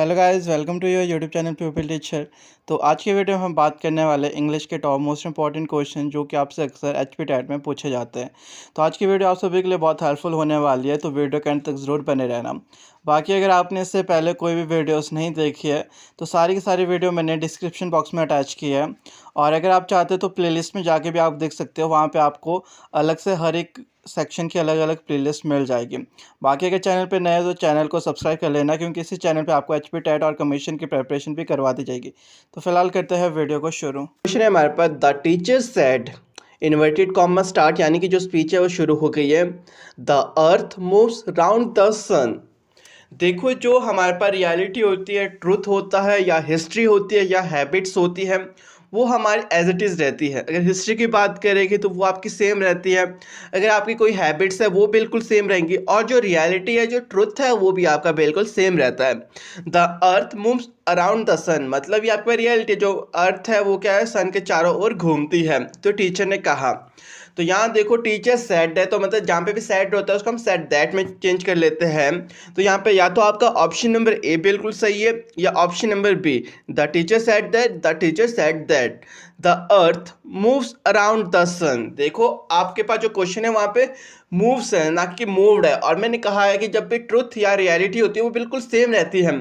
Hello guys, welcome to your YouTube channel pupil teacher. तो आज की वीडियो में हम बात करने वाले इंग्लिश के टॉप मोस्ट इंपॉर्टेंट क्वेश्चन जो कि आपसे अक्सर एचपी टेट में पूछे जाते हैं। तो आज की वीडियो आप सभी के लिए बहुत हेल्पफुल होने वाली है, तो वीडियो के अंत तक ज़रूर बने रहना। बाकी अगर आपने इससे पहले कोई भी वीडियोस नहीं देखी है तो सारी की सारी वीडियो मैंने डिस्क्रिप्शन बॉक्स में अटैच की है, और अगर आप चाहते हो तो प्लेलिस्ट में जाके भी आप देख सकते हो। वहाँ पे आपको अलग से हर एक सेक्शन की अलग अलग प्लेलिस्ट मिल जाएगी। बाकी अगर चैनल पे नए हो तो चैनल को सब्सक्राइब कर लेना, क्योंकि इसी चैनल पे आपको एचपी टेट और कमीशन की प्रिपरेशन भी करवा दी जाएगी। तो फिलहाल करते हैं वीडियो को शुरू। क्वेश्चन है हमारे पास, the teacher said inverted comma start, यानी कि जो स्पीच है वो शुरू हो गई है। The earth moves round the sun. देखो, जो हमारे पास रियलिटी होती है, ट्रुथ होता है, या हिस्ट्री होती है, या हैबिट्स होती है, वो हमारी एज इट इज़ रहती है। अगर हिस्ट्री की बात करेंगे तो वो आपकी सेम रहती है। अगर आपकी कोई हैबिट्स है वो बिल्कुल सेम रहेंगी, और जो रियलिटी है, जो ट्रुथ है, वो भी आपका बिल्कुल सेम रहता है। The earth moves around the sun, मतलब ये आपका रियलिटी, जो अर्थ है वो क्या है, सन के चारों ओर घूमती है। तो टीचर ने कहा, तो यहाँ देखो टीचर सेड है, तो मतलब जहाँ पे भी सेड होता है उसको हम सेड दैट में चेंज कर लेते हैं। तो यहाँ पे या तो आपका ऑप्शन नंबर ए बिल्कुल सही है, या option number B, the teacher said that, the teacher said that the earth moves around the sun. देखो, आपके पास जो क्वेश्चन है वहाँ पे मूव्स है, ना कि मूव्ड है। और मैंने कहा है कि जब भी ट्रुथ या रियलिटी होती है वो बिल्कुल सेम रहती है,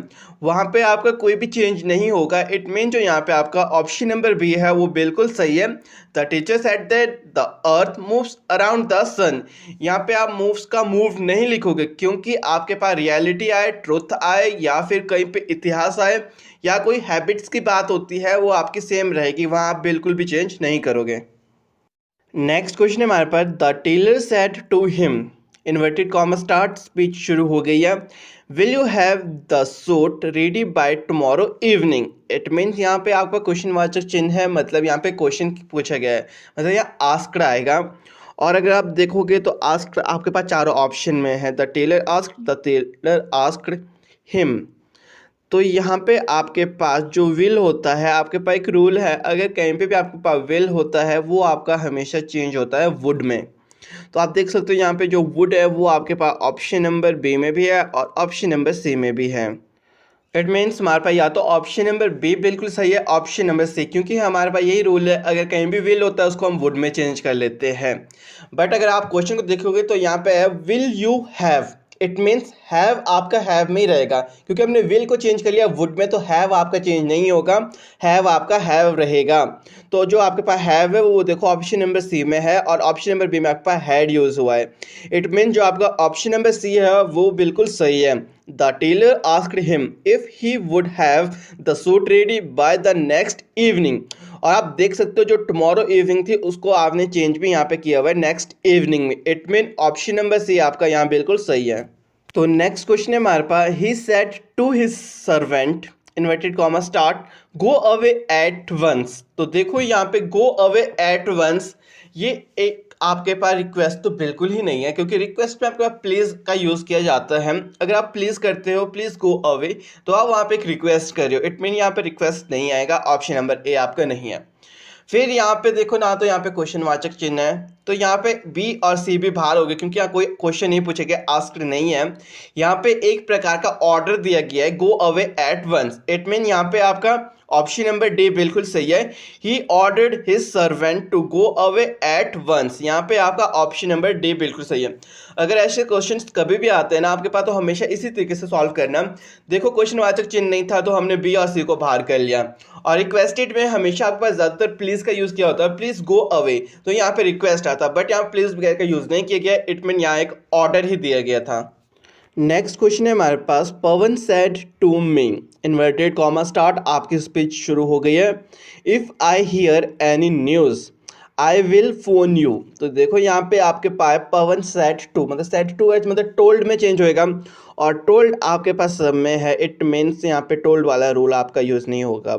वहाँ पे आपका कोई भी चेंज नहीं होगा। इट मीन जो यहाँ पे आपका ऑप्शन नंबर बी है वो बिल्कुल सही है। The teacher said that the earth moves around the sun. यहाँ पे आप मूव्स का मूव नहीं लिखोगे, क्योंकि आपके पास रियलिटी आए, ट्रुथ आए, या फिर कहीं पे इतिहास आए, या कोई हैबिट्स की बात होती है, वो आपकी सेम रहेगी, वहाँ आप बिल्कुल भी चेंज नहीं करोगे। नेक्स्ट क्वेश्चन है हमारे पास, the tailor said to him inverted comma start, speech शुरू हो गई है। Will you have the suit ready by tomorrow evening. It means यहाँ पे आपका क्वेश्चन वाचक चिन्ह है, मतलब यहाँ पे क्वेश्चन पूछा गया है, मतलब यहाँ आस्क्ड आएगा। और अगर आप देखोगे तो आस्क्ड आपके पास चारों ऑप्शन में है, the tailor asked, the tailor asked him. तो यहाँ पे आपके पास जो विल होता है, आपके पास एक रूल है, अगर कहीं पे भी आपके पास विल होता है वो आपका हमेशा चेंज होता है वुड में। तो आप देख सकते हो यहाँ पे जो वुड है वो आपके पास ऑप्शन नंबर बी में भी है और ऑप्शन नंबर सी में भी है। इट मीन्स हमारे पास या तो ऑप्शन नंबर बी बिल्कुल सही है, ऑप्शन नंबर सी, क्योंकि हमारे पास यही रूल है, अगर कहीं भी विल होता है उसको हम वुड में चेंज कर लेते हैं। बट अगर आप क्वेश्चन को देखोगे तो यहाँ पे है will you have, it means have आपका हैव में ही रहेगा, क्योंकि हमने विल को चेंज कर लिया वुड में, तो हैव आपका चेंज नहीं होगा, हैव आपका हैव रहेगा। तो जो आपके पास हैव है वो देखो ऑप्शन नंबर सी में है, और ऑप्शन नंबर बी में आपके पास हैड यूज हुआ है। इट मीन जो आपका ऑप्शन नंबर सी है वो बिल्कुल सही है। The tailor asked him if he would have the suit ready by the next evening. और आप देख सकते हो जो टुमारो इवनिंग थी उसको आपने चेंज भी यहाँ पे किया हुआ है नेक्स्ट इवनिंग में। It mean option number C आपका यहाँ बिल्कुल सही है। तो नेक्स्ट क्वेश्चन है हमारे पास, he said to his servant inverted comma start go away at once. तो देखो यहाँ पे गो अवे एट वंस, ये एक आपके पास रिक्वेस्ट तो बिल्कुल ही नहीं है, क्योंकि रिक्वेस्ट में आपके पास प्लीज़ का यूज़ किया जाता है। अगर आप प्लीज़ करते हो, प्लीज़ गो अवे, तो आप वहाँ पे एक रिक्वेस्ट कर रहे हो। इट मीन यहाँ पे रिक्वेस्ट नहीं आएगा, ऑप्शन नंबर ए आपका नहीं है। फिर यहाँ पे देखो ना, तो यहाँ पे क्वेश्चन वाचक चिन्ह है, तो यहाँ पे बी और सी भी बाहर हो गए, क्योंकि यहाँ कोई क्वेश्चन नहीं पूछे गए, आस्क्ड नहीं है। यहाँ पे एक प्रकार का ऑर्डर दिया गया है, go away at once. It mean यहाँ पे आपका ऑप्शन नंबर डी बिल्कुल सही है, he ordered his servant to go away at once. यहाँ पे आपका ऑप्शन नंबर डी बिल्कुल सही है। अगर ऐसे क्वेश्चंस कभी भी आते हैं ना आपके पास, तो हमेशा इसी तरीके से सॉल्व करना। देखो, क्वेश्चन वाचक चिन्ह नहीं था तो हमने बी और सी को बाहर कर लिया, और रिक्वेस्टेड में हमेशा आपके पास ज़्यादातर प्लीज़ का यूज़ किया होता है, प्लीज़ गो अवे, तो यहाँ पे रिक्वेस्ट आता, बट यहाँ प्लीज़ वगैरह का यूज़ नहीं किया गया। इट मीन यहाँ एक ऑर्डर ही दिया गया था। नेक्स्ट क्वेश्चन है हमारे पास, Pawan said to me inverted comma start, आपकी स्पीच शुरू हो गई है। If I hear any news I will phone you. तो देखो यहाँ पे आपके पास पवन सेट टू, मतलब सेट टू है मतलब टोल्ड में चेंज होएगा, और टोल्ड आपके पास सब में है। इट मीन्स यहाँ पे टोल्ड वाला रूल आपका यूज़ नहीं होगा।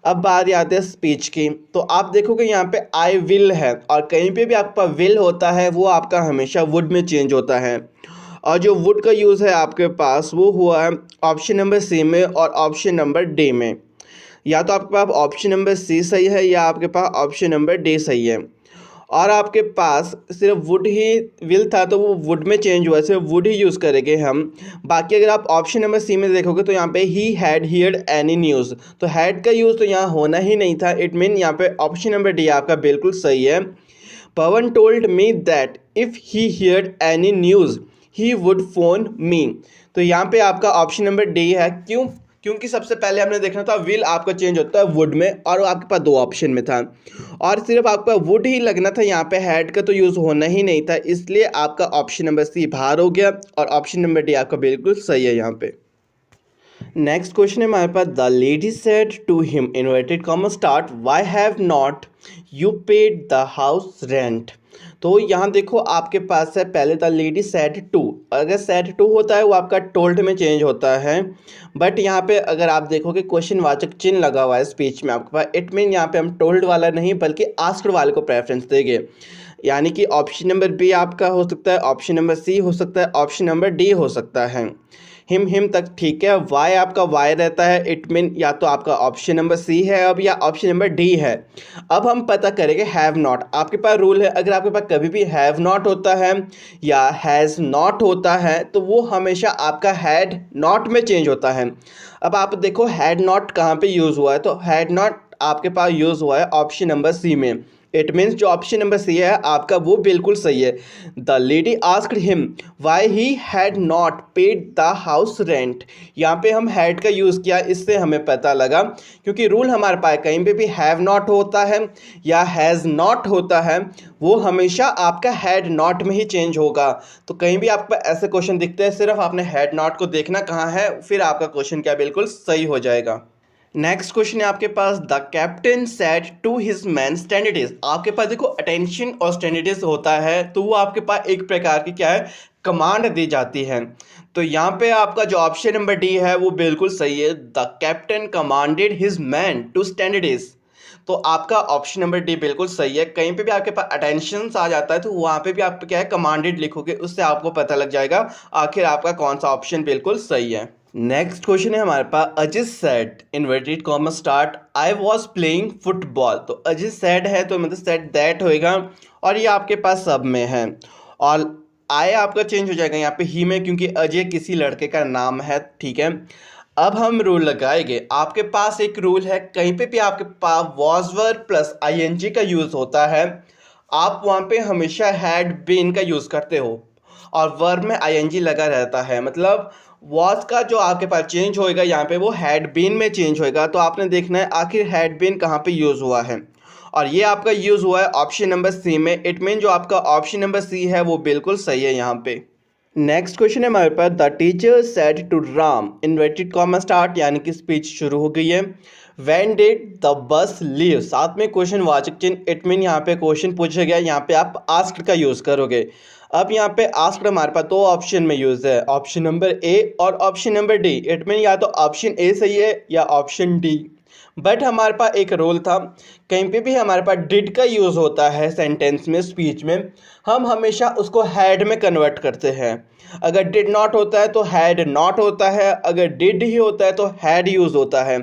अब बात आती है स्पीच की, तो आप देखोगे यहाँ पे आई विल है, और कहीं पे भी आपका विल होता है वो आपका हमेशा वुड में चेंज होता है, और जो वुड का यूज़ है आपके पास वो हुआ है ऑप्शन नंबर सी में और ऑप्शन नंबर डी में। या तो आपके पास ऑप्शन नंबर सी सही है, या आपके पास ऑप्शन नंबर डी सही है। और आपके पास सिर्फ वुड ही विल था तो वो वुड में चेंज हुआ, सिर्फ वुड ही यूज़ करेंगे हम। बाकी अगर आप ऑप्शन नंबर सी में देखोगे तो यहाँ पे he had heard any news, तो हैड का यूज़ तो यहाँ होना ही नहीं था। इट मीन यहाँ पे ऑप्शन नंबर डी आपका बिल्कुल सही है। Pawan told me that if he heard any news he would phone me, तो यहाँ पे आपका ऑप्शन नंबर डी है। क्यों? क्योंकि सबसे पहले हमने देखना था विल आपका चेंज होता है वुड में, और आपके पास 2 ऑप्शन में था और सिर्फ आपका वुड ही लगना था, यहाँ पे हैड का तो यूज़ होना ही नहीं था, इसलिए आपका ऑप्शन नंबर सी बाहर हो गया और ऑप्शन नंबर डी आपका बिल्कुल सही है यहाँ पे। नेक्स्ट क्वेश्चन है हमारे पास, the lady said to him inverted comma start why have not you paid the house rent. तो यहाँ देखो आपके पास है पहले द लेडी सेड टू, अगर सेड टू होता है वो आपका टोल्ड में चेंज होता है, बट यहाँ पे अगर आप देखोगे क्वेश्चन वाचक चिन्ह लगा हुआ है स्पीच में आपके पास, इट मीन यहाँ पे हम टोल्ड वाला नहीं बल्कि आस्क्ड वाले को प्रेफरेंस देंगे, यानी कि ऑप्शन नंबर बी आपका हो सकता है, ऑप्शन नंबर सी हो सकता है, ऑप्शन नंबर डी हो सकता है। हिम तक ठीक है। वाई आपका वाई रहता है, इट मीन या तो आपका ऑप्शन नंबर सी है अब या ऑप्शन नंबर डी है। अब हम पता करेंगे हैव नॉट। आपके पास रूल है, अगर आपके पास कभी भी हैव नॉट होता है या हैज़ नॉट होता है तो वो हमेशा आपका हैड नॉट में चेंज होता है। अब आप देखो हैड नॉट कहाँ पे यूज़ हुआ है, तो हैड नॉट आपके पास यूज़ हुआ है ऑप्शन नंबर सी में। इट मीन्स जो ऑप्शन नंबर सी है आपका वो बिल्कुल सही है। The lady asked him why he had not paid the house rent, यहाँ पे हम हैड का यूज़ किया, इससे हमें पता लगा क्योंकि रूल हमारे पास कहीं पे भी हैव नॉट होता है या हैज़ नॉट होता है वो हमेशा आपका हैड नॉट में ही चेंज होगा। तो कहीं भी आपको ऐसे क्वेश्चन दिखते हैं सिर्फ आपने हैड नॉट को देखना कहाँ है, फिर आपका क्वेश्चन क्या बिल्कुल सही हो जाएगा। नेक्स्ट क्वेश्चन है आपके पास, the captain said to his man standards. आपके पास देखो अटेंशन और स्टैंडर्ड्स होता है तो वो आपके पास एक प्रकार की क्या है कमांड दी जाती है। तो यहाँ पे आपका जो ऑप्शन नंबर डी है वो बिल्कुल सही है। The captain commanded his man to standards, तो आपका ऑप्शन नंबर डी बिल्कुल सही है। कहीं पे भी आपके पास अटेंशन आ जाता है तो वहाँ पे भी आप क्या है कमांडेड लिखोगे, उससे आपको पता लग जाएगा आखिर आपका कौन सा ऑप्शन बिल्कुल सही है। नेक्स्ट क्वेश्चन है हमारे पास, Ajit said inverted comma start I was playing football. तो अजित सेड है तो मतलब सेड दैट होएगा और ये आपके पास सब में है और आई आपका चेंज हो जाएगा यहाँ पे ही में, क्योंकि अजय किसी लड़के का नाम है। ठीक है, अब हम रूल लगाएंगे। आपके पास एक रूल है, कहीं पे भी आपके पास वॉज वर्ब प्लस आईएनजी का यूज़ होता है आप वहाँ पे हमेशा हैड बीन का यूज़ करते हो और वर्ब में आईएनजी लगा रहता है, मतलब वॉज का जो आपके पास चेंज होएगा यहाँ पे वो हैड बीन में चेंज होएगा। तो आपने देखना है आखिर हैड बीन कहाँ पे यूज़ हुआ है और ये आपका यूज़ हुआ है ऑप्शन नंबर सी में। इट मीन जो आपका ऑप्शन नंबर सी है वो बिल्कुल सही है यहाँ पे। नेक्स्ट क्वेश्चन है हमारे पास, the teacher said to Ram inverted comma start, यानी कि स्पीच शुरू हो गई है। When did the bus leave, साथ में क्वेश्चन वाचक चिन्ह, इट मीन यहाँ पे क्वेश्चन पूछा गया, यहाँ पे आप आस्क्ड का यूज़ करोगे। अब यहाँ पे आस्क्ड हमारे पास 2 ऑप्शन में यूज़ है, ऑप्शन नंबर ए और option number D. It mean या तो ऑप्शन ए सही है या ऑप्शन डी, बट हमारे पास एक रूल था, कहीं पे भी हमारे पास डिड का यूज़ होता है सेंटेंस में स्पीच में हम हमेशा उसको हैड में कन्वर्ट करते हैं। अगर डिड नॉट होता है तो हैड नॉट होता है, अगर डिड ही होता है तो हैड यूज़ होता है।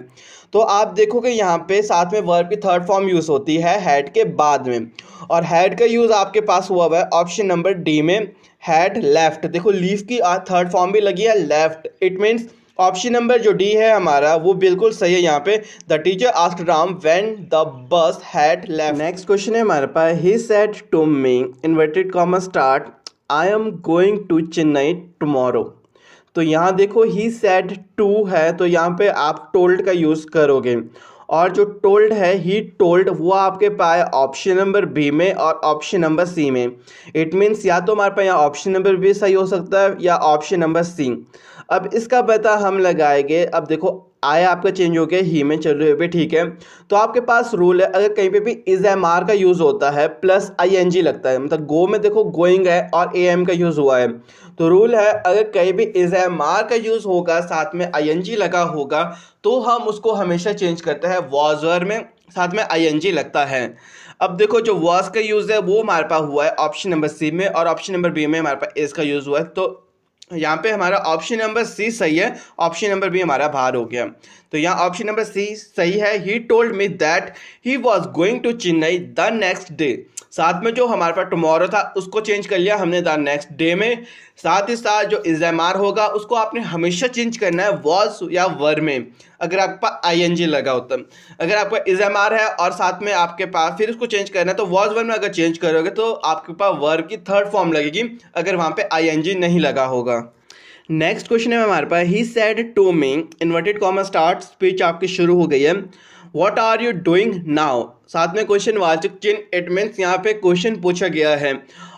तो आप देखोगे यहाँ पे साथ में वर्ब की थर्ड फॉर्म यूज़ होती है हैड के बाद में, और हैड का यूज़ आपके पास हुआ है ऑप्शन नंबर डी में, हैड लेफ्ट। देखो लीव की थर्ड फॉर्म भी लगी है left, it means option number जो डी है हमारा वो बिल्कुल सही है यहाँ पे। The teacher asked Ram when the bus had left. Next question है हमारे पास, he said to me inverted comma start I am going to Chennai tomorrow. तो यहाँ देखो ही सेड टू है तो यहाँ पे आप टोल्ड का यूज़ करोगे और जो टोल्ड है ही टोल्ड वो आपके पास ऑप्शन नंबर बी में और ऑप्शन नंबर सी में। इट मीन्स या तो हमारे पास यहाँ ऑप्शन नंबर बी सही हो सकता है या ऑप्शन नंबर सी। अब इसका पता हम लगाएंगे। अब देखो आया आपका चेंज हो गया ही में चल रहे हुए, ठीक है। तो आपके पास रूल है, अगर कहीं पे भी इज एम आर का यूज़ होता है प्लस आई एन जी लगता है, मतलब गो में देखो गोइंग है और ए एम का यूज़ हुआ है, तो रूल है अगर कहीं भी इज एम आर का यूज़ होगा साथ में आई एन जी लगा होगा तो हम उसको हमेशा चेंज करते हैं वॉज वर्ब में साथ में आई एन जी लगता है। अब देखो जो वॉज का यूज़ है वो हमारे पास हुआ है ऑप्शन नंबर सी में और ऑप्शन नंबर बी में हमारे पास इज का यूज़ हुआ है, तो यहाँ पे हमारा ऑप्शन नंबर सी सही है, ऑप्शन नंबर बी हमारा बाहर हो गया। तो यहाँ ऑप्शन नंबर सी सही है। He told me that he was going to Chennai the next day. साथ में जो हमारे पास टुमारो था उसको चेंज कर लिया हमने द नेक्स्ट डे में। साथ ही साथ जो इज एम आर होगा उसको आपने हमेशा चेंज करना है वॉज या वर में, अगर आपका आई एन जी लगा होता है। अगर आपका इज एम आर है और साथ में आपके पास फिर उसको चेंज करना है तो वॉज वर में अगर चेंज करोगे तो आपके पास वर की थर्ड फॉर्म लगेगी अगर वहाँ पे आई एन जी नहीं लगा होगा। नेक्स्ट क्वेश्चन है हमारे पास, he said to me, inverted comma start, speech आपकी शुरू हो गई है। What are you doing now, साथ में क्वेश्चन वाचक चिन्ह, इट मीन्स यहाँ पे क्वेश्चन पूछा गया है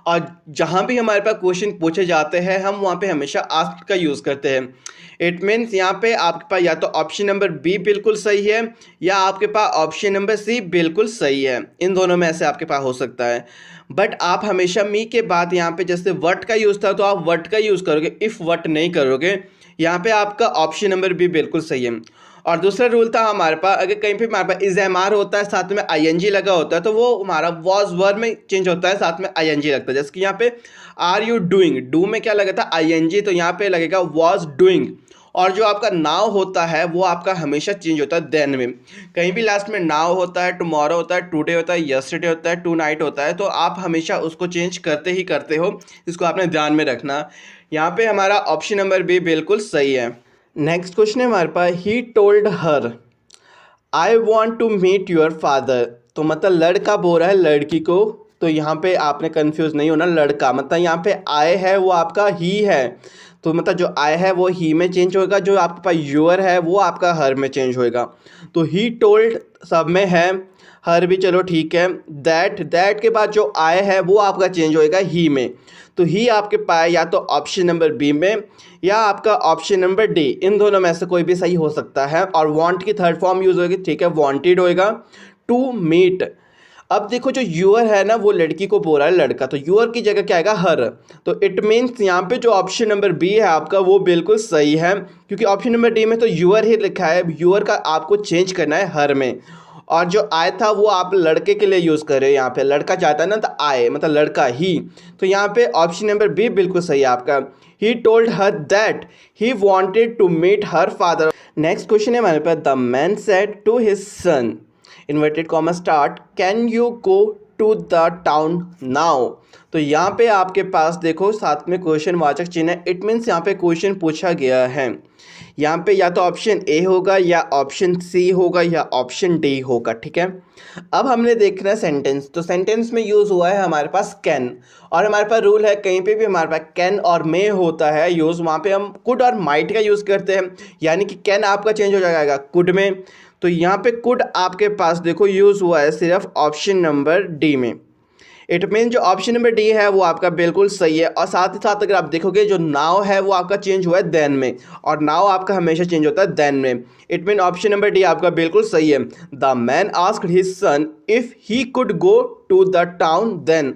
और जहाँ भी हमारे पास क्वेश्चन पूछे जाते हैं हम वहाँ पे हमेशा आस्क्ड का यूज़ करते हैं। इट मीन्स यहाँ पे आपके पास या तो ऑप्शन नंबर बी बिल्कुल सही है या आपके पास ऑप्शन नंबर सी बिल्कुल सही है, इन दोनों में से आपके पास हो सकता है। बट आप हमेशा मी के बाद यहाँ पे जैसे वट का यूज़ था तो आप वट का यूज़ करोगे, इफ़ वट नहीं करोगे। यहाँ पे आपका ऑप्शन नंबर बी बिल्कुल सही है। और दूसरा रूल था हमारे पास, अगर कहीं पे हमारे पास इज एम आर होता है साथ में आई एन जी लगा होता है तो वो हमारा वॉज वर में चेंज होता है, साथ में आई एन जी लगता है। जैसे कि यहाँ पे आर यू डूइंग, डू में क्या लगा था आई एन जी, तो यहाँ पे लगेगा वॉज डूइंग। और जो आपका नाउ होता है वो आपका हमेशा चेंज होता है देन में। कहीं भी लास्ट में नाउ होता है, टुमारो होता है, टुडे होता है, यस्टरडे होता है, टू नाइट होता है, तो आप हमेशा उसको चेंज करते ही करते हो, इसको आपने ध्यान में रखना। यहाँ पे हमारा ऑप्शन नंबर बी बिल्कुल सही है। नेक्स्ट क्वेश्चन है हमारे पास, he told her I want to meet your father, तो मतलब लड़का बोल रहा है लड़की को, तो यहाँ पे आपने कंफ्यूज नहीं होना, लड़का मतलब यहाँ पे आए है वो आपका ही है, तो मतलब जो आए है वो ही में चेंज होएगा, जो आपके पास योर है वो आपका हर में चेंज होएगा। तो ही टोल्ड सब में है, हर भी चलो ठीक है। दैट के बाद जो आए है वो आपका चेंज होएगा ही में, तो ही आपके पाए या तो ऑप्शन नंबर बी में या आपका ऑप्शन नंबर डी, इन दोनों में से कोई भी सही हो सकता है। और वांट की थर्ड फॉर्म यूज होगी, ठीक है, वांटेड होएगा। टू मीट, अब देखो जो यूअर है ना वो लड़की को बोल रहा है लड़का, तो यूअर की जगह क्या आएगा हर, तो इट मीन्स यहाँ पे जो ऑप्शन नंबर बी है आपका वो बिल्कुल सही है, क्योंकि ऑप्शन नंबर डी में तो यूअर ही लिखा है, यूअर का आपको चेंज करना है हर में। और जो आय था वो आप लड़के के लिए यूज़ कर रहे हो, यहाँ पे लड़का चाहता है ना तो आय मतलब लड़का ही, तो यहाँ पे ऑप्शन नंबर बी बिल्कुल सही है आपका। He told her that he wanted to meet her father. Next question है हमारे पास, the man said to his son, inverted comma start, can you go to the town now, तो यहाँ पे आपके पास देखो साथ में क्वेश्चन वाचक चिन्ह है, इट मीन्स यहाँ पे क्वेश्चन पूछा गया है। यहाँ पे या तो ऑप्शन ए होगा या ऑप्शन सी होगा या ऑप्शन डी होगा, ठीक है। अब हमने देखना है सेंटेंस, तो सेंटेंस में यूज़ हुआ है हमारे पास कैन, और हमारे पास रूल है कहीं पे भी हमारे पास कैन और मे होता है यूज़, वहाँ पे हम कुड और माइट का यूज़ करते हैं, यानी कि कैन आपका चेंज हो जाएगा कुड में, तो यहाँ पे कुड आपके पास देखो यूज़ हुआ है सिर्फ ऑप्शन नंबर डी में। इट मीन जो ऑप्शन नंबर डी है वो आपका बिल्कुल सही है। और साथ ही साथ अगर आप देखोगे जो नाउ है वो आपका चेंज हुआ है देन में, और नाउ आपका हमेशा चेंज होता है देन में। It mean option number D आपका बिल्कुल सही है। The man asked his son if he could go to the town then,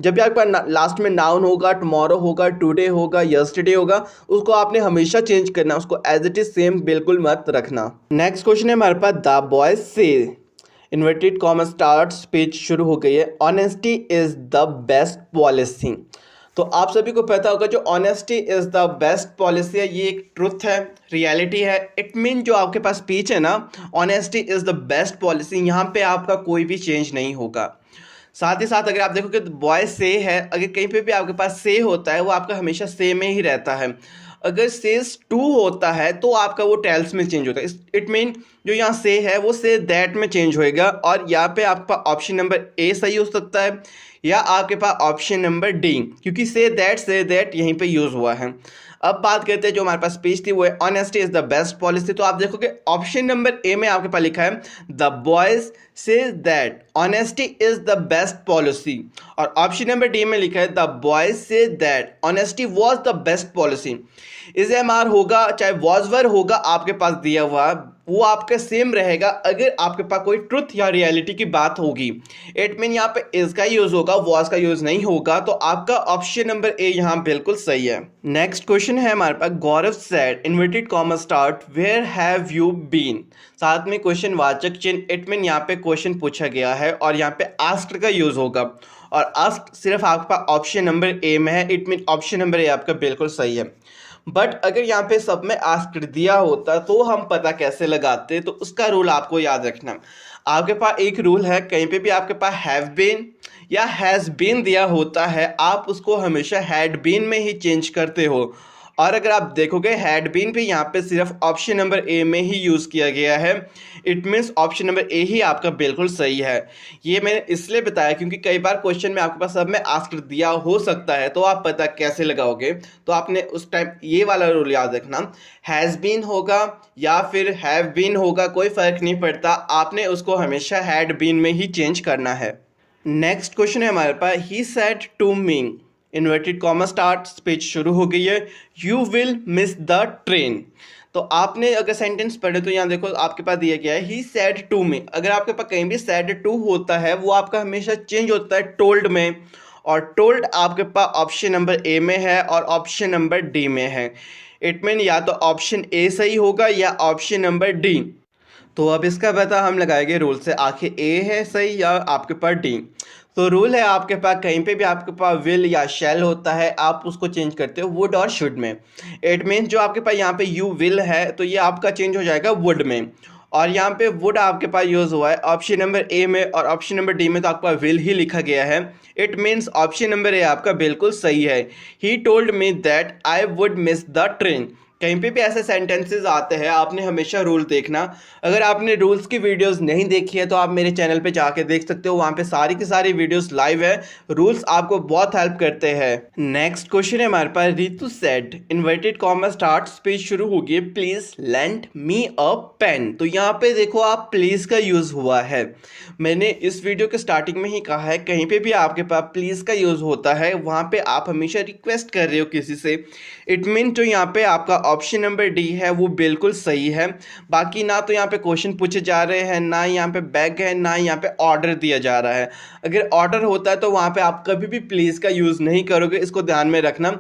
जब भी आपका लास्ट में नाउन होगा, टुमारो होगा, टुडे होगा, यस्टरडे होगा, उसको आपने हमेशा चेंज करना, उसको एज इट इज सेम बिल्कुल मत रखना। नेक्स्ट क्वेश्चन है हमारे पास, द बॉय से, इन्वर्टेड कॉमा स्टार्ट, स्पीच शुरू हो गई है, honesty is the best policy, तो आप सभी को पता होगा जो honesty is the best policy है ये एक ट्रुथ है, रियलिटी है। इट मीन जो आपके पास स्पीच है ना, honesty is the best policy, यहाँ पे आपका कोई भी चेंज नहीं होगा। साथ ही साथ अगर आप देखोगे तो बॉय से है, अगर कहीं पे भी आपके पास से होता है वो आपका हमेशा से में ही रहता है। अगर सेज टू होता है तो आपका वो टेल्स में चेंज होता है। इट मीन जो यहाँ से है वो से दैट में चेंज होएगा, और यहाँ पे आपका ऑप्शन नंबर ए सही हो सकता है या आपके पास ऑप्शन नंबर डी, क्योंकि से दैट यहीं पे यूज़ हुआ है। अब बात करते हैं जो हमारे पास स्पीच थी वो है honesty is the best policy, तो आप देखोगे ऑप्शन नंबर ए में आपके पास लिखा है the boys says that honesty is the best policy, और ऑप्शन नंबर डी में लिखा है the boys says that honesty was the best policy. Is am are होगा चाहे वॉजवर होगा आपके पास दिया हुआ वो आपका सेम रहेगा अगर आपके पास कोई ट्रुथ या रियलिटी की बात होगी। इट मीन यहाँ पे इज का यूज होगा, वॉज का यूज नहीं होगा, तो आपका ऑप्शन नंबर ए यहाँ बिल्कुल सही है। नेक्स्ट क्वेश्चन है हमारे पास, Gaurav said inverted comma start where have you been, साथ में क्वेश्चन वाचक चिन्ह। इट मीन यहाँ पे क्वेश्चन पूछा गया है और यहाँ पे आस्क्ड का यूज होगा, और आस्क्ड सिर्फ आपके पास ऑप्शन नंबर ए में है। इट मीन ऑप्शन नंबर ए आपका बिल्कुल सही है। बट अगर यहाँ पे सब में आस्क्ड दिया होता तो हम पता कैसे लगाते, तो उसका रूल आपको याद रखना। आपके पास एक रूल है, कहीं पे भी आपके पास हैव बीन या हैज़ बीन दिया होता है, आप उसको हमेशा हैड बीन में ही चेंज करते हो। और अगर आप देखोगे हैड बीन भी यहाँ पे सिर्फ ऑप्शन नंबर ए में ही यूज़ किया गया है। It means option number A ही आपका बिल्कुल सही है। ये मैंने इसलिए बताया क्योंकि कई बार क्वेश्चन में आपके पास सब में आस्क दिया हो सकता है, तो आप पता कैसे लगाओगे। तो आपने उस टाइम ये वाला रूल याद रखना, हैज़ बीन होगा या फिर हैव बीन होगा, कोई फ़र्क नहीं पड़ता, आपने उसको हमेशा हैड बीन में ही चेंज करना है। नेक्स्ट क्वेश्चन है हमारे पास, he said to me, inverted comma start, speech शुरू हो गई है, you will miss the train. तो आपने अगर सेंटेंस पढ़े तो यहाँ देखो आपके पास दिया गया है ही सेड टू मी। अगर आपके पास कहीं भी सेड टू होता है वो आपका हमेशा चेंज होता है टोल्ड में, और टोल्ड आपके पास ऑप्शन नंबर ए में है और ऑप्शन नंबर डी में है। इट मीन या तो ऑप्शन ए सही होगा या ऑप्शन नंबर डी। तो अब इसका पता हम लगाएंगे रूल से, आखिर ए है सही या आपके पास डी। तो रूल है आपके पास कहीं पे भी आपके पास विल या शैल होता है, आप उसको चेंज करते हो वुड और शुड में। इट मीन्स जो आपके पास यहाँ पे यू विल है तो ये आपका चेंज हो जाएगा वुड में, और यहाँ पे वुड आपके पास यूज़ हुआ है ऑप्शन नंबर ए में और ऑप्शन नंबर डी में तो आपका विल ही लिखा गया है। इट मीन्स ऑप्शन नंबर ए आपका बिल्कुल सही है। He told me that I would miss the train. कहीं पे भी ऐसे सेंटेंसेस आते हैं, आपने हमेशा रूल देखना। अगर आपने रूल्स की वीडियोस नहीं देखी है तो आप मेरे चैनल पे जाके देख सकते हो, वहाँ पे सारी की सारी वीडियोस लाइव है। रूल्स आपको बहुत हेल्प करते हैं। नेक्स्ट क्वेश्चन है हमारे पास, Ritu said, inverted comma start, speech शुरू होगी, please lend me a pen. तो यहाँ पे देखो आप प्लीज का यूज हुआ है। मैंने इस वीडियो के स्टार्टिंग में ही कहा है कहीं पे भी आपके पास प्लीज का यूज होता है वहाँ पे आप हमेशा रिक्वेस्ट कर रहे हो किसी से। इट मीन तो यहाँ पे आपका ऑप्शन नंबर डी है वो बिल्कुल सही है। बाकी ना तो यहाँ पे क्वेश्चन पूछे जा रहे हैं, ना यहाँ पे बैग है, ना यहाँ पे ऑर्डर दिया जा रहा है। अगर ऑर्डर होता है तो वहाँ पे आप कभी भी प्लीज़ का यूज़ नहीं करोगे, इसको ध्यान में रखना।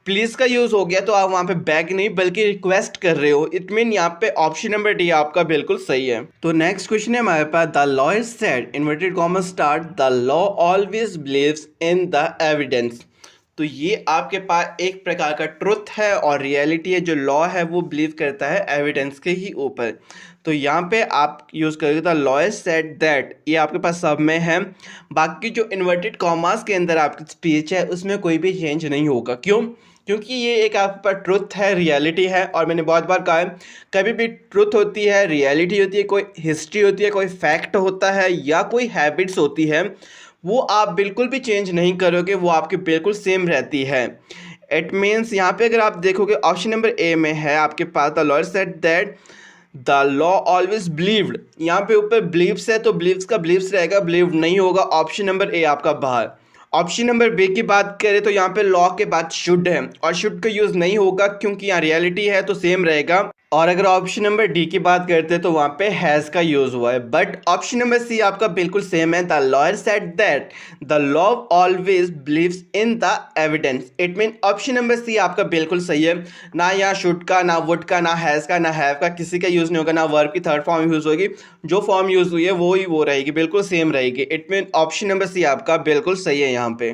प्लीज़ का यूज़ हो गया तो आप वहाँ पे बैग नहीं बल्कि रिक्वेस्ट कर रहे हो। इट मीन यहाँ पे ऑप्शन नंबर डी आपका बिल्कुल सही है। तो नेक्स्ट क्वेश्चन है हमारे पास, the lawyer said, inverted comma start, the law always believes in the evidence. तो ये आपके पास एक प्रकार का ट्रुथ है और रियलिटी है। जो लॉ है वो बिलीव करता है एविडेंस के ही ऊपर। तो यहाँ पे आप यूज़ करोगे द लॉयर सेड दैट, ये आपके पास सब में है। बाकी जो इन्वर्टेड कॉमास के अंदर आपकी स्पीच है उसमें कोई भी चेंज नहीं होगा। क्यों? क्योंकि ये एक आपके पास ट्रुथ है, रियलिटी है। और मैंने बहुत बार कहा है कभी भी ट्रुथ होती है, रियलिटी होती है, कोई हिस्ट्री होती है, कोई फैक्ट होता है या कोई हैबिट्स होती है, वो आप बिल्कुल भी चेंज नहीं करोगे, वो आपकी बिल्कुल सेम रहती है। इट मीन्स यहाँ पे अगर आप देखोगे ऑप्शन नंबर ए में है आपके पास, the lawyer said that the law always believed. यहाँ पे ऊपर बिलीव्स है तो बिलीव्स का बिलीव्स रहेगा, बिलीव नहीं होगा। ऑप्शन नंबर ए आपका बाहर। ऑप्शन नंबर बी की बात करें तो यहाँ पे लॉ के बाद शुड है और शुड का यूज़ नहीं होगा क्योंकि यहाँ रियलिटी है तो सेम रहेगा। और अगर ऑप्शन नंबर डी की बात करते हैं तो वहाँ पे हैज़ का यूज़ हुआ है। बट ऑप्शन नंबर सी आपका बिल्कुल सेम है, the lawyer said that the law always believes in the evidence. It mean option number C आपका बिल्कुल सही है। ना यहाँ शुड का, ना वुड का, ना हैज़ का, ना हैव का, किसी का यूज़ नहीं होगा। ना वर्ब की थर्ड फॉर्म यूज़ होगी, जो फॉर्म यूज़ हुई है वो ही वो रहेगी, बिल्कुल सेम रहेगी। It mean option number C आपका बिल्कुल सही है यहाँ पे।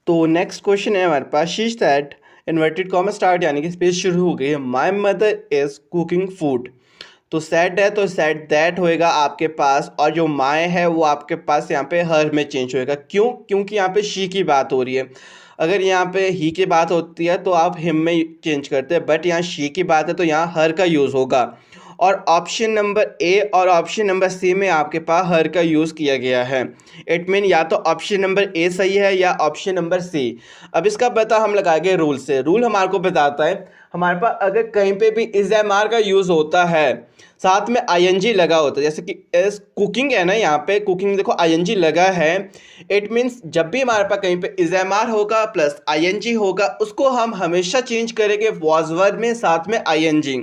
तो नेक्स्ट क्वेश्चन है हमारे पास, she said, inverted comma start यानी कि स्पेस शुरू हो गई है, my mother is cooking food. तो सेड है तो सेड दैट होएगा आपके पास, और जो माय है वो आपके पास यहाँ पे हर में चेंज होएगा। क्यों? क्योंकि यहाँ पे शी की बात हो रही है। अगर यहाँ पे ही की बात होती है तो आप हिम में चेंज करते हैं, बट यहाँ शी की बात है तो यहाँ हर का यूज़ होगा। और ऑप्शन नंबर ए और ऑप्शन नंबर सी में आपके पास हर का यूज़ किया गया है। इट मीन या तो ऑप्शन नंबर ए सही है या ऑप्शन नंबर सी। अब इसका पता हम लगाएंगे रूल से। रूल हमारे को बताता है हमारे पास अगर कहीं पे भी इज एम आर का यूज़ होता है, साथ में आई एन जी लगा होता है, जैसे कि एस कुकिंग है ना, यहाँ पे कुकिंग देखो आई एन जी लगा है। इट मीन्स जब भी हमारे पास कहीं पे इज एम आर होगा प्लस आई एन जी होगा, उसको हम हमेशा चेंज करेंगे वॉज वर्ब में साथ में आई एन जी।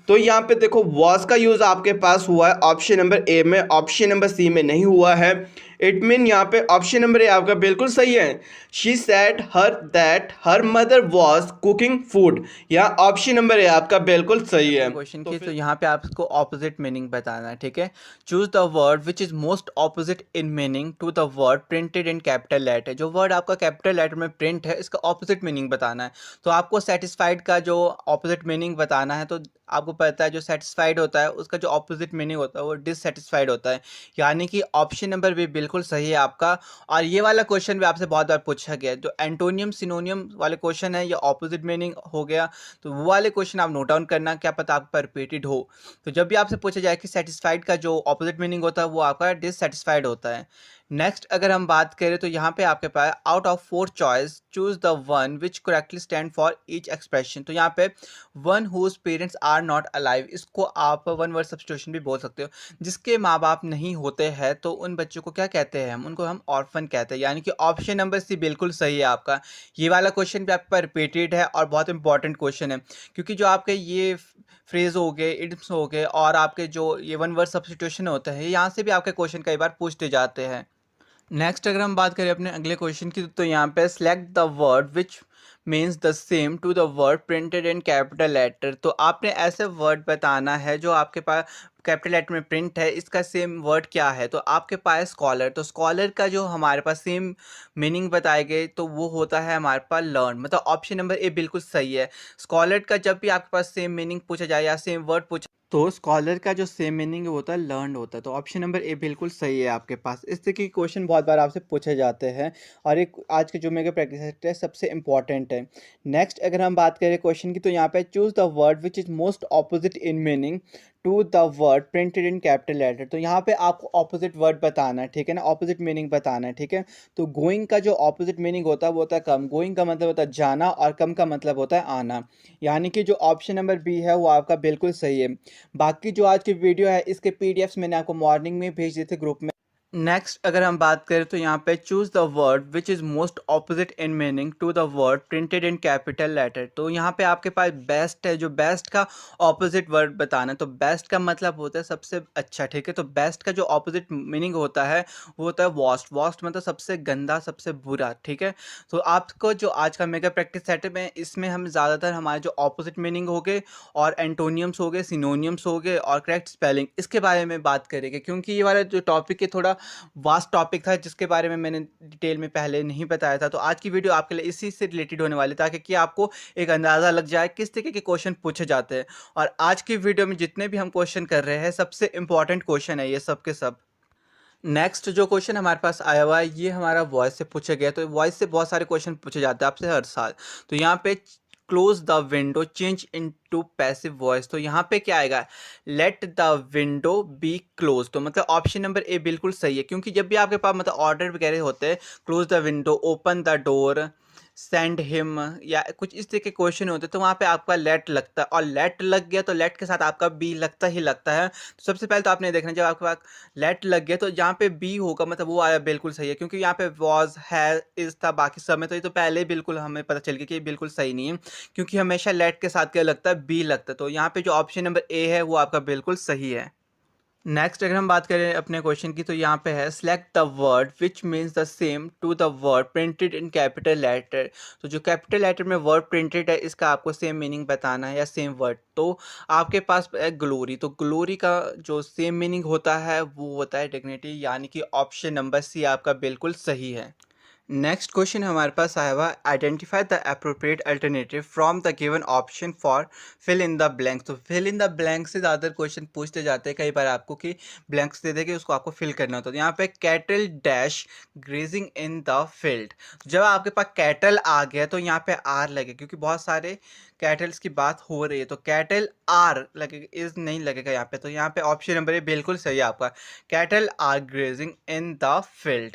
तो यहाँ पे देखो वॉज का यूज़ आपके पास हुआ है ऑप्शन नंबर ए में, ऑप्शन नंबर सी में नहीं हुआ है। इट मीन यहाँ पे ऑप्शन नंबर ए आपका बिल्कुल सही है। She said her that her mother was cooking food, या ऑप्शन नंबर ए आपका बिल्कुल सही है। क्वेश्चन की तो यहाँ पे आपको ऑपोजिट मीनिंग बताना है, ठीक है। Choose the word which is most opposite in meaning to the word printed in capital letter. जो वर्ड आपका कैपिटल लेटर में प्रिंट है इसका ऑपोजिट मीनिंग बताना है। तो आपको सेटिस्फाइड का जो ऑपोजिट मीनिंग बताना है, तो आपको पता है जो सेटिस्फाइड होता है उसका जो ऑपोजिट मीनिंग होता है वो डिससेटिस्फाइड होता है। यानी कि ऑप्शन नंबर बी बिल्कुल सही है आपका। और ये वाला क्वेश्चन भी आपसे बहुत बार पूछा गया है। जो एंटोनियम सिनोनियम वाले क्वेश्चन है या ऑपोजिट मीनिंग हो गया, तो वो वाले क्वेश्चन आप नोट डाउन करना, क्या पता आप पर रिपीटेड हो। तो जब भी आपसे पूछा जाए कि सेटिस्फाइड का जो ऑपोजिट मीनिंग होता है वो आपका डिससेटिस्फाइड होता है। नेक्स्ट अगर हम बात करें तो यहाँ पे आपके पास out of 4 choice choose the one which correctly stand for each expression. तो यहाँ पे one whose parents are not alive, इसको आप वन वर्ड सब्स्टिट्यूशन भी बोल सकते हो। जिसके माँ बाप नहीं होते हैं तो उन बच्चों को क्या कहते हैं, उनको हम ऑर्फन कहते हैं। यानी कि ऑप्शन नंबर सी बिल्कुल सही है आपका। ये वाला क्वेश्चन भी आपका रिपीटेड है और बहुत इंपॉर्टेंट क्वेश्चन है, क्योंकि जो आपके ये फ्रेज हो गए, इडियम्स हो गए और आपके जो ये वन वर्ड सब्स्टिट्यूशन होते हैं, यहाँ से भी आपके क्वेश्चन कई बार पूछते जाते हैं। नेक्स्ट अगर हम बात करें अपने अगले क्वेश्चन की, तो यहाँ पे select the word which means the same to the word printed in capital letter. तो आपने ऐसे वर्ड बताना है जो आपके पास कैपिटल लेटर में प्रिंट है, इसका सेम वर्ड क्या है। तो आपके पास स्कॉलर, तो स्कॉलर का जो हमारे पास सेम मीनिंग बताए गए तो वो होता है हमारे पास लर्न, मतलब ऑप्शन नंबर ए बिल्कुल सही है। स्कॉलर का जब भी आपके पास सेम मीनिंग पूछा जाए या सेम वर्ड पूछा, तो स्कॉलर का जो सेम मीनिंग होता है लर्न होता है। तो ऑप्शन नंबर ए बिल्कुल सही है आपके पास। इस तरह के क्वेश्चन बहुत बार आपसे पूछे जाते हैं और एक आज के जो मेगा प्रैक्टिस सेट है सबसे इंपॉर्टेंट है। नेक्स्ट अगर हम बात करें क्वेश्चन की, तो यहाँ पे choose the word which is most opposite in meaning to the word printed in capital letter. तो यहाँ पे आपको ऑपोजिट वर्ड बताना है, ठीक है ना, ऑपोजिट मीनिंग बताना है, ठीक है। तो गोइंग का जो ऑपोजिट मीनिंग होता है वो होता है कम। गोइंग का मतलब होता है जाना और कम का मतलब होता है आना। यानी कि जो ऑप्शन नंबर बी है वो आपका बिल्कुल सही है। बाकी जो आज की वीडियो है इसके पीडीएफ्स मैंने आपको मॉर्निंग में भेज दिए थे ग्रुप में। नेक्स्ट अगर हम बात करें तो यहाँ पे choose the word which is most opposite in meaning to the word printed in capital letter. तो यहाँ पे आपके पास बेस्ट है, जो बेस्ट का ऑपोजिट वर्ड बताना है। तो बेस्ट का मतलब होता है सबसे अच्छा, ठीक है। तो बेस्ट का जो ऑपोजिट मीनिंग होता है वो होता है वॉस्ट। वॉस्ट मतलब सबसे गंदा, सबसे बुरा, ठीक है। तो आपको जो आज का मेगा प्रैक्टिस सेटअप है इसमें हम ज़्यादातर हमारे जो ऑपोजिट मीनिंग हो गए और एंटोनियम्स हो गए, सिनोनियम्स हो गए और करेक्ट स्पेलिंग, इसके बारे में बात करेंगे, क्योंकि ये वाला जो टॉपिक है थोड़ा वास्ट टॉपिक था जिसके बारे में मैंने डिटेल में पहले नहीं बताया था। तो आज की वीडियो आपके लिए इसी से रिलेटेड होने वाली, ताकि कि आपको एक अंदाज़ा लग जाए किस तरीके के क्वेश्चन पूछे जाते हैं। और आज की वीडियो में जितने भी हम क्वेश्चन कर रहे हैं सबसे इंपॉर्टेंट क्वेश्चन है ये सब के सब। नेक्स्ट जो क्वेश्चन हमारे पास आया हुआ है ये हमारा वॉइस से पूछा गया। तो वॉइस से बहुत सारे क्वेश्चन पूछे जाते हैं आपसे हर साल। तो यहाँ पे close the window change into passive voice, तो यहाँ पे क्या आएगा, let the window be close. तो मतलब ऑप्शन नंबर ए बिल्कुल सही है, क्योंकि जब भी आपके पास मतलब ऑर्डर वगैरह होते हैं, close the window, open the door, send him या कुछ इस तरह के क्वेश्चन होते हैं, तो वहाँ पे आपका लेट लगता है। और लेट लग गया तो लेट के साथ आपका बी लगता ही लगता है। तो सबसे पहले तो आपने देखना, जब आपके पास लेट लग गया तो जहाँ पे बी होगा मतलब वो आया बिल्कुल सही है, क्योंकि यहाँ पे वॉज है इज था बाकी सब में, तो ये तो पहले ही बिल्कुल हमें पता चल गया कि ये बिल्कुल सही नहीं है, क्योंकि हमेशा लेट के साथ क्या लगता है, बी लगता है। तो यहाँ पे जो ऑप्शन नंबर ए है वो आपका बिल्कुल सही है। नेक्स्ट अगर हम बात करें अपने क्वेश्चन की, तो यहाँ पे है select the word which means the same to the word printed in capital letter. तो जो कैपिटल लेटर में वर्ड प्रिंटेड है इसका आपको सेम मीनिंग बताना है या सेम वर्ड। तो आपके पास है ग्लोरी, तो ग्लोरी का जो सेम मीनिंग होता है वो होता है डिग्निटी, यानी कि ऑप्शन नंबर सी आपका बिल्कुल सही है। नेक्स्ट क्वेश्चन हमारे पास आया हुआ, identify the appropriate alternative from the given option for fill in the blank. तो फिल इन द ब्लैंक से ज़्यादा क्वेश्चन पूछते जाते हैं कई बार आपको कि ब्लैंक्स दे देंगे उसको आपको फिल करना होता है। तो यहाँ पे cattle dash grazing in the field. जब आपके पास कैटल आ गया तो यहाँ पे आर लगे, क्योंकि बहुत सारे कैटल्स की बात हो रही है, तो कैटल आर लगेगा, इज नहीं लगेगा यहाँ पे। तो यहाँ पे ऑप्शन नंबर ए बिल्कुल सही है आपका, cattle are grazing in the field.